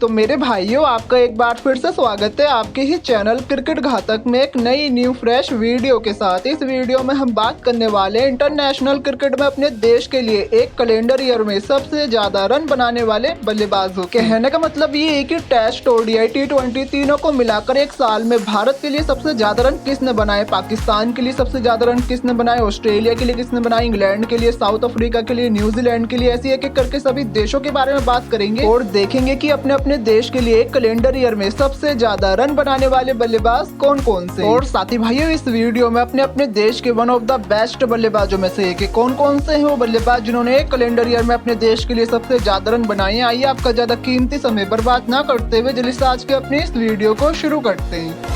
तो मेरे भाइयों, आपका एक बार फिर से स्वागत है आपके ही चैनल क्रिकेट घातक में एक नई न्यू फ्रेश वीडियो के साथ। इस वीडियो में हम बात करने वाले इंटरनेशनल क्रिकेट में अपने देश के लिए एक कैलेंडर ईयर में सबसे ज्यादा रन बनाने वाले बल्लेबाजों। कहने का मतलब ये है कि टेस्ट, ओडीआई, T20 तीनों को मिलाकर एक साल में भारत के लिए सबसे ज्यादा रन किसने बनाए, पाकिस्तान के लिए सबसे ज्यादा रन किसने बनाए, ऑस्ट्रेलिया के लिए किसने बनाए, इंग्लैंड के लिए, साउथ अफ्रीका के लिए, न्यूजीलैंड के लिए, ऐसी एक एक करके सभी देशों के बारे में बात करेंगे और देखेंगे कि अपने अपने देश के लिए एक कैलेंडर ईयर में सबसे ज्यादा रन बनाने वाले बल्लेबाज कौन कौन से। और साथी भाइयों, इस वीडियो में अपने अपने देश के वन ऑफ द बेस्ट बल्लेबाजों में से एक कौन कौन से हैं वो बल्लेबाज जिन्होंने एक कैलेंडर ईयर में अपने देश के लिए सबसे ज्यादा रन बनाए हैं। आइए आपका ज्यादा कीमती समय बर्बाद ना करते हुए जल्दी से आज के अपनी इस वीडियो को शुरू करते हैं।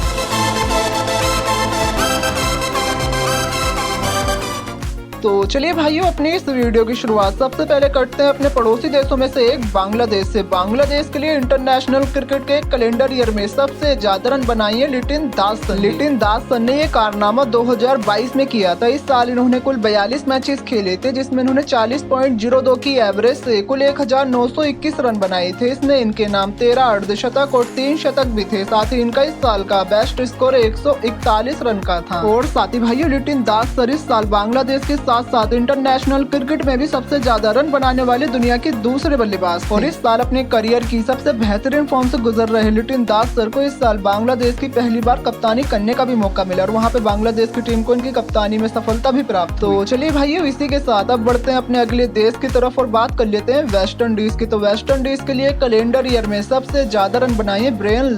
तो चलिए भाइयों, अपनी इस वीडियो की शुरुआत सबसे पहले करते हैं अपने पड़ोसी देशों में से एक बांग्लादेश से। बांग्लादेश के लिए इंटरनेशनल क्रिकेट के कैलेंडर ईयर में सबसे ज्यादा रन बनाई है लिटिन दास ने ये कारनामा 2022 में किया था। इस साल इन्होंने कुल 42 मैचेस खेले थे जिसमें इन्होंने 40.02 की एवरेज से कुल 1921 रन बनाए थे। इसमें इनके नाम 13 अर्धशतक और 3 शतक भी थे। साथ ही इनका इस साल का बेस्ट स्कोर 141 रन का था। और साथी भाइयों, लिटिन दास सर इस साल बांग्लादेश के साथ इंटरनेशनल क्रिकेट में भी सबसे ज्यादा रन बनाने वाले दुनिया के दूसरे बल्लेबाज और इस साल अपने करियर की सबसे बेहतरीन फॉर्म से गुजर रहे लिटिन दास सर को इस साल बांग्लादेश की पहली बार कप्तानी करने का भी मौका मिला और वहां पे बांग्लादेश की टीम को इनकी कप्तानी में सफलता भी प्राप्त। तो चलिए भाइयों, इसी के साथ अब बढ़ते हैं अपने अगले देश की तरफ और बात कर लेते हैं वेस्ट इंडीज की। तो वेस्ट इंडीज के लिए कैलेंडर ईयर में सबसे ज्यादा रन बनाए ब्रेन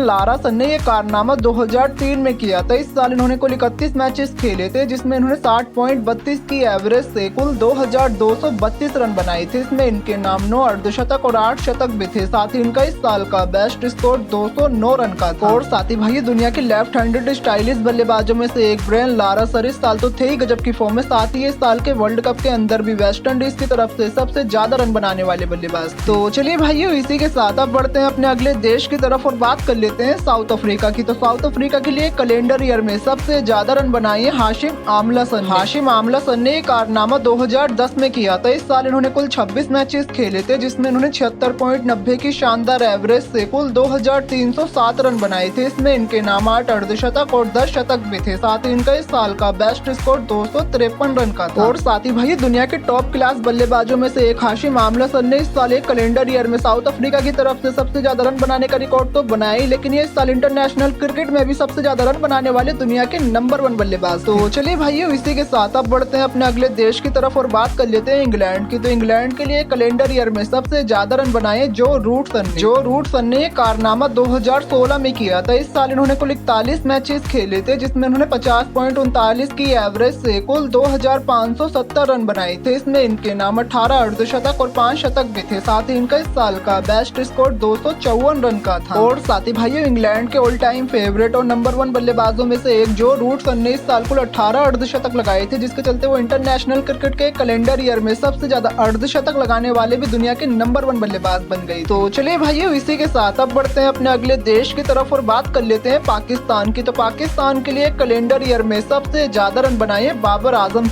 लारासन ने ये कारनामा 2003 में किया था। इस साल इन्होंने कुल 31 मैचेस खेले थे जिसमें इन्होंने 60.32 की एवरेज से कुल 2232 रन बनाए थे। इसमें इनके नाम 9 अर्धशतक और 8 शतक भी थे। साथ ही इनका इस साल का बेस्ट स्कोर 209 रन का था। और साथी भाई, दुनिया के लेफ्ट हैंडेड स्टाइलिश बल्लेबाजों में से एक ब्रेन लारा सर इस साल तो थे ही गजब की फॉर्म में। साथ ही इस साल के वर्ल्ड कप के अंदर भी वेस्ट इंडीज की तरफ से सबसे ज्यादा रन बनाने वाले बल्लेबाज। तो चलिए भाइयों, इसी के साथ अब बढ़ते हैं अपने अगले देश की तरफ और बात कर लेते हैं साउथ अफ्रीका की। तो साउथ अफ्रीका के लिए कैलेंडर ईयर में सबसे ज्यादा रन बनाए हैं हाशिम आमला सन ने कारनामा 2010 में किया था। इस साल इन्होंने कुल 26 मैचेस खेले थे जिसमें इन्होंने 76.90 की शानदार एवरेज से कुल 2307 रन बनाए थे। इसमें इनके नाम 8 अर्धशतक और 10 शतक भी थे। साथ ही इनका इस साल का बेस्ट स्कोर 253 रन का था। और साथ ही भाई, दुनिया के टॉप क्लास बल्लेबाजों में से एक हाशिम आमला सन ने इस साल एक कैलेंडर ईयर में साउथ अफ्रीका की तरफ से सबसे ज्यादा रन बनाने का रिकॉर्ड तो बनाया ही, लेकिन ये इस साल इंटरनेशनल क्रिकेट में भी सबसे ज्यादा रन बनाने वाले दुनिया के नंबर 1 बल्लेबाज। तो चलिए भाइयों, इसी के साथ अब बढ़ते हैं अपने अगले देश की तरफ और बात कर लेते हैं इंग्लैंड की। तो इंग्लैंड के लिए कैलेंडर ईयर में सबसे ज्यादा रन बनाए जो रूटसन ने कारनामा 2016 में किया था। इस साल इन्होंने कुल 41 मैचेस खेले थे जिसमें इन्होंने 50.39 की एवरेज से कुल 2570 रन बनाए थे। इसमें इनके नाम 18 अर्धशतक और 5 शतक भी थे। साथ ही इनका इस साल का बेस्ट स्कोर 254 रन का था। और साथ ही भाइयों, इंग्लैंड के ऑल टाइम फेवरेट और नंबर 1 बल्लेबाजों में से एक जो रूटसन ने इस साल कुल 18 अर्धशतक लगाए थे, जिसके चलते वो इंटरनेशनल क्रिकेट के कैलेंडर ईयर में सबसे ज्यादा अर्धशतक लगाने वाले भी दुनिया के नंबर 1 बल्लेबाज बन गए। तो चलिए भाइयों, इसी के साथ अब बढ़ते हैं अपने अगले देश की तरफ और बात कर लेते हैं पाकिस्तान की। तो पाकिस्तान के लिए कैलेंडर ईयर में सबसे ज्यादा रन बनाए बाबर आजम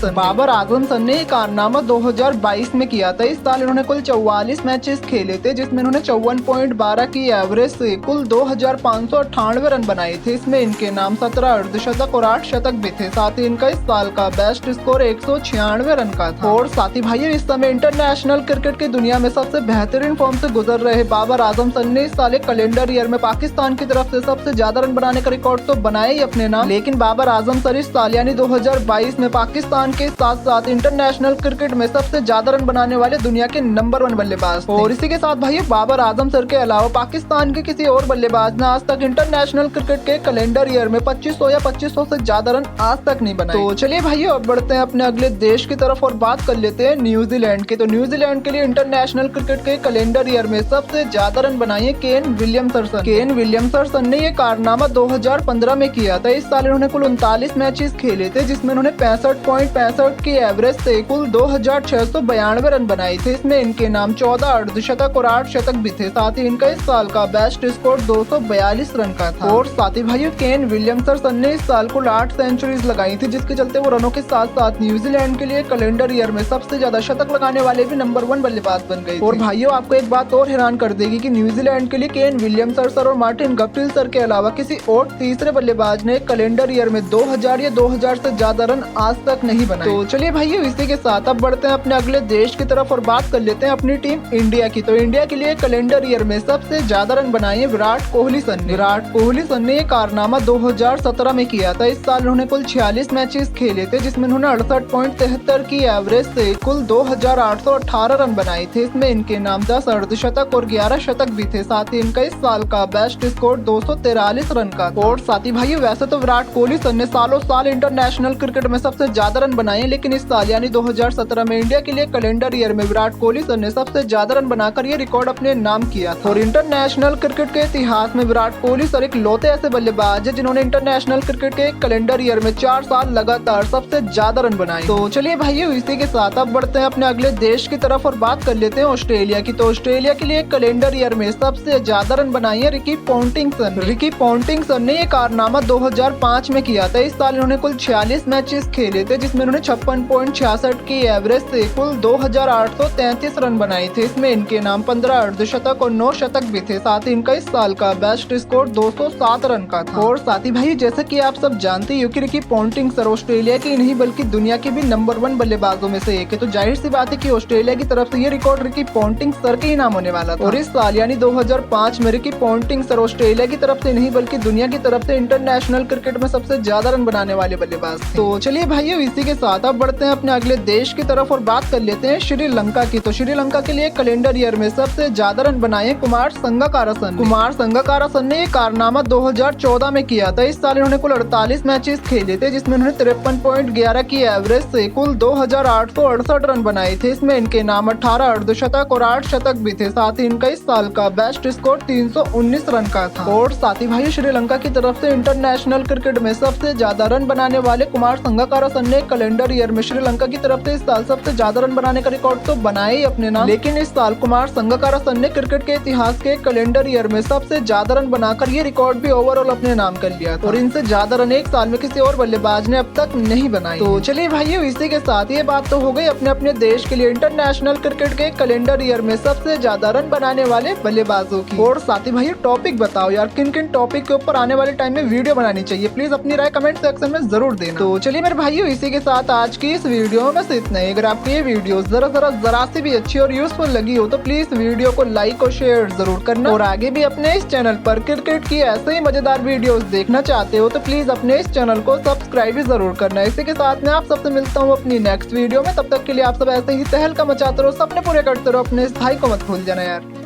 सन ने कारनामा 2022 में किया था। इस साल इन्होंने कुल 44 मैचेस खेले थे जिसमें इन्होंने 54.12 की एवरेज से कुल 2598 रन बनाए थे। इसमें इनके नाम 17 अर्धशतक और 8 शतक भी थे। साथ ही इनका इस साल का बेस्ट स्कोर 196 रन का था। और साथी भाइयों, इस समय इंटरनेशनल क्रिकेट की दुनिया में सबसे बेहतरीन फॉर्म से गुजर रहे बाबर आजम सन ने इस साल एक कैलेंडर ईयर में पाकिस्तान की तरफ से सबसे ज्यादा रन बनाने का रिकॉर्ड तो बनाया ही अपने नाम, लेकिन बाबर आजम सर इस साल यानी 2022 में पाकिस्तान के साथ साथ इंटरनेशनल क्रिकेट में सबसे ज्यादा रन बनाने वाले दुनिया के नंबर 1 बल्लेबाज। और इसी के साथ भाइयों, बाबर आजम सर के अलावा पाकिस्तान के किसी और बल्लेबाज ने आज तक इंटरनेशनल क्रिकेट के कैलेंडर ईयर में 2500 या 2500 से ज्यादा रन आज तक नहीं बनाए। तो चलिए भाइयों, अब बढ़ते हैं अपने अगले देश की तरफ और बात कर लेते हैं न्यूजीलैंड की। तो न्यूजीलैंड के लिए इंटरनेशनल क्रिकेट के कैलेंडर ईयर में सबसे ज्यादा रन बनाए केन विलियमसन ने ये कारनामा 2015 में किया था। इस साल इन्होंने कुल 39 मैचेस खेले थे जिसमें इन्होंने 65.65 की एवरेज से कुल 2692 रन बनाए थे। इसमें इनके नाम 14 अर्धशतक और 8 शतक भी थे। साथ ही इनका इस साल का बेस्ट स्कोर 242 रन का था। और साथ ही भाइयों, केन विलियमसन ने इस साल कुल 8 सेंचुरीज लगाई थी, जिसके चलते वो रनों के साथ साथ न्यूजीलैंड के लिए कैलेंडर ईयर में सबसे ज्यादा शतक लगाने वाले भी नंबर 1 बल्लेबाज बन गए। और भाइयों आपको एक बात और हैरान कर देगी कि न्यूजीलैंड के लिए केन विलियमसन सर और मार्टिन गप्टिल सर के अलावा किसी और तीसरे बल्लेबाज ने कैलेंडर ईयर में 2000 या 2000 से ज्यादा रन आज तक नहीं बनाए। तो चलिए भाइयों इसी के साथ अब बढ़ते हैं अपने अगले देश की तरफ और बात कर लेते हैं अपनी टीम इंडिया की। तो इंडिया के लिए कैलेंडर ईयर में सबसे ज्यादा रन बनाए हैं विराट कोहली सर ने। विराट कोहली सर ने ये कारनामा 2017 में किया था। इस साल उन्होंने कुल 46 मैचेस खेले थे जिसमें उन्होंने 68.73 की एवरेज से कुल 2818 रन बनाए थे। इसमें इनके नाम 10 अर्धशतक और 11 शतक भी थे। साथ ही इनका इस साल का बेस्ट स्कोर 243 रन का। और साथ ही भाई वैसे तो विराट कोहली सर ने सालों साल इंटरनेशनल क्रिकेट में सबसे ज्यादा रन बनाए, लेकिन इस साल यानी 2017 में इंडिया के लिए कैलेंडर ईयर में विराट कोहली सर ने सबसे ज्यादा रन बनाकर ये रिकॉर्ड अपने नाम किया था। और इंटरनेशनल क्रिकेट के इतिहास में विराट कोहली सर एक लौते ऐसे बल्लेबाज है जिन्होंने इंटरनेशनल क्रिकेट के कैलेंडर ईयर में 4 साल लगातार सबसे ज्यादा रन बनाए। तो चलिए भाइयों इसी के साथ अब बढ़ते हैं अपने अगले देश की तरफ और बात कर लेते हैं ऑस्ट्रेलिया की। तो ऑस्ट्रेलिया के लिए कैलेंडर ईयर में सबसे ज्यादा रन बनाए हैं रिकी पॉन्टिंगसन। रिकी पॉन्टिंगसन ने ये कारनामा 2005 में किया था। इस साल इन्होंने कुल 46 मैचेस खेले थे जिसमें उन्होंने 56.66 की एवरेज से कुल 2833 रन बनाए थे। इसमें इनके नाम 15 अर्धशतक और 9 शतक भी थे। साथ ही इनका इस साल का बेस्ट स्कोर 207 रन का था। और साथ ही भाई जैसे कि आप सब जानते हैं कि रिकी पॉन्टिंग सर ऑस्ट्रेलिया की नहीं बल्कि दुनिया के भी नंबर 1 बल्लेबाजों में से एक है। तो जाहिर सी बात है कि ऑस्ट्रेलिया की तरफ से ये रिकॉर्ड रिकी पॉन्टिंग सर के ही नाम होने वाला था। और इस साल यानी 2005 में रिकी पॉन्टिंग सर ऑस्ट्रेलिया की तरफ से नहीं बल्कि दुनिया की तरफ से इंटरनेशनल क्रिकेट में सबसे ज्यादा रन बनाने वाले बल्लेबाज थे। तो चलिए भाइयों इसी के साथ अब बढ़ते हैं अपने अगले देश की तरफ और बात कर लेते हैं श्रीलंका की। तो श्रीलंका के लिए कैलेंडर ईयर में सबसे ज्यादा रन बनाए कुमार संगकारासन। कुमार संगकारासन ने ये कारनामा 2014 में किया था। इस साल इन्होंने कुल 48 मैचेस खेले थे जिसमें उन्होंने 53.11 की एवरेज से कुल 2868 रन बनाए थे। इसमें इनके नाम 18 अर्धशतक और 8 शतक भी थे। साथ ही इनका इस साल का बेस्ट स्कोर 319 रन का था। और साथ ही भाई श्रीलंका की तरफ से इंटरनेशनल क्रिकेट में सबसे ज्यादा रन बनाने वाले कुमार संगकारासन ने कैलेंडर ईयर में श्रीलंका की तरफ से इस साल सबसे ज्यादा रन बनाने का रिकॉर्ड तो बनाए ही अपने नाम, लेकिन इस साल कुमार संगकारासन ने क्रिकेट के इतिहास के कैलेंडर ईयर में सबसे ज्यादा रन बनाकर ये रिकॉर्ड भी ओवरऑल अपने नाम कर लिया था। और इनसे ज्यादा रन एक साल में किसी और बल्लेबाज ने अब तक नहीं बनाए। तो चलिए भाइयों इसी के साथ ये बात तो हो गई अपने अपने देश के लिए इंटरनेशनल क्रिकेट के कैलेंडर ईयर में सबसे ज्यादा रन बनाने वाले बल्लेबाजों की। और साथ ही भाई टॉपिक बताओ यार किन किन टॉपिक के ऊपर आने वाले टाइम में वीडियो बनानी चाहिए, प्लीज अपनी राय कमेंट सेक्शन में जरूर देना। तो चलिए मेरे भाइयों इसी के साथ आज की इस वीडियो में से इतना ही। अगर आपको ये वीडियो जरा सी भी अच्छी और यूजफुल लगी हो तो प्लीज वीडियो को लाइक और शेयर जरूर करना। और आगे भी अपने इस चैनल पर क्रिकेट की ऐसे ही मजेदार वीडियोस देखना चाहते हो तो प्लीज अपने इस चैनल को सब्सक्राइब भी जरूर करना। इसी के साथ मैं आप सबसे मिलता हूँ अपनी नेक्स्ट वीडियो में। तब तक के लिए आप सब ऐसे ही तहलका मचाते रहो, सपने पूरे करते रहो, अपने इस भाई को मत भूल जाना यार।